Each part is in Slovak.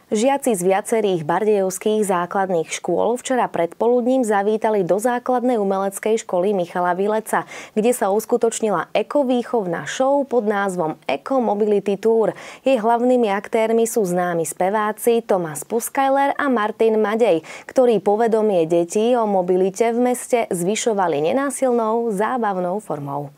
Žiaci z viacerých bardejovských základných škôl včera predpoludním zavítali do základnej umeleckej školy Michala Vileca, kde sa uskutočnila ekovýchovná show pod názvom Eco Mobility Tour. Jej hlavnými aktérmi sú známi speváci Thomas Puskajler a Martin Madej, ktorí povedomie detí o mobilite v meste zvyšovali nenásilnou, zábavnou formou.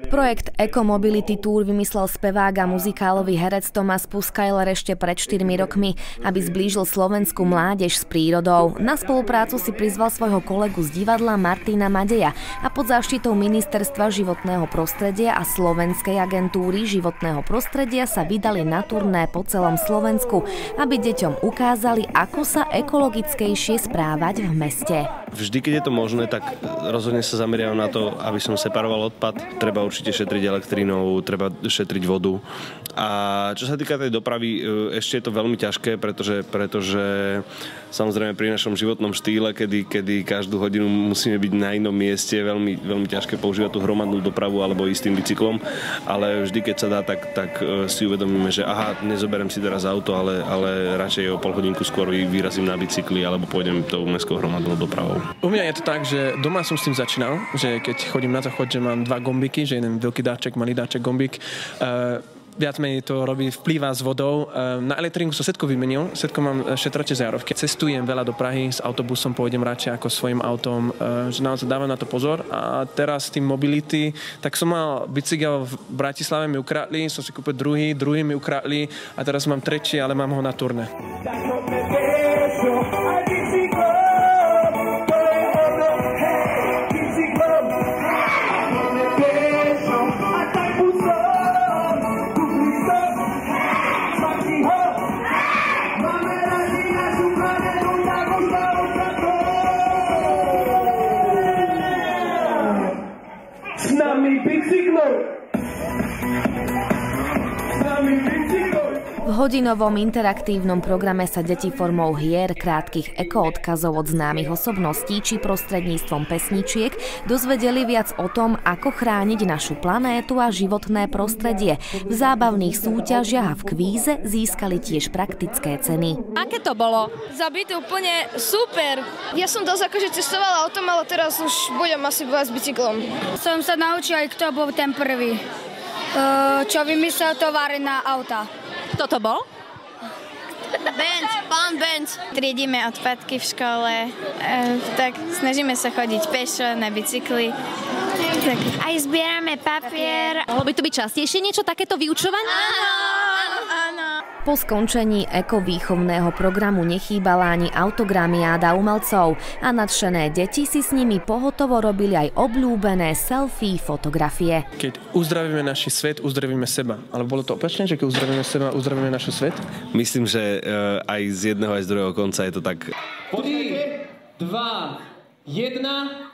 Projekt Eco Mobility Tour vymyslel spevák a muzikálový herec Thomas Puskajler ešte pred 4 rokmi, aby zblížil slovenskú mládež s prírodou. Na spoluprácu si prizval svojho kolegu z divadla Martina Madeja a pod záštitou Ministerstva životného prostredia a Slovenskej agentúry životného prostredia sa vydali na turné po celom Slovensku, aby deťom ukázali, ako sa ekologickejšie správať v meste. Vždy, keď je to možné, tak rozhodne sa zameriavam na to, aby som separoval odpad. Treba určite šetriť elektrínou, treba šetriť vodu. A čo sa týka tej dopravy, ešte je to veľmi ťažké, pretože samozrejme pri našom životnom štýle, kedy každú hodinu musíme byť na inom mieste, je veľmi ťažké používať tú hromadnú dopravu alebo ísť tým bicyklom, ale vždy, keď sa dá, tak si uvedomíme, že nezoberiem si teraz auto, ale radšej o pol hodinku skôr vyrazím na bicykli alebo pôjdem tou mestskou hromadnou dopravou. U mňa je to tak, že doma som s tým začínal, že keď chodím na záchod, že mám 2 gombiky, že jeden veľký dáček, malý dáček, gombík. Viac menej to robí, vplýva s vodou. Na elektrinku som všetko vymenil, všetko mám šetrače zárovky. Cestujem veľa do Prahy, s autobusom pôjdem radšej ako svojim autom, že naozaj dávam na to pozor. A teraz s tým mobility, tak som mal bicykel v Bratislave, mi ukradli, som si kúpil druhý mi ukradli a teraz mám tretí, ale mám ho na turné. V hodinovom interaktívnom programe sa deti formou hier, krátkych eko-odkazov od známych osobností či prostredníctvom pesničiek dozvedeli viac o tom, ako chrániť našu planétu a životné prostredie. V zábavných súťažiach a v kvíze získali tiež praktické ceny. Aké to bolo? Zabité úplne super. Ja som dosť akože cestovala autom, ale teraz už budem asi bojať s bicyklom. Som sa naučil, kto bol ten prvý, čo vymyslel tovary na auta. Kto to bol? Pán Benz. Triedíme odpadky v škole, tak snažíme sa chodiť pešo, na bicykli. Tak. Aj zbierame papier. Mohlo by to byť častejšie niečo takéto vyučovanie? Áno. Po skončení ekovýchovného programu nechýbala ani autogramiáda umelcov a nadšené deti si s nimi pohotovo robili aj obľúbené selfie fotografie. Keď uzdravíme náš svet, uzdravíme seba. Ale bolo to opačne, že keď uzdravíme seba, uzdravíme náš svet? Myslím, že aj z jedného aj z druhého konca je to tak. 3, 2, 1...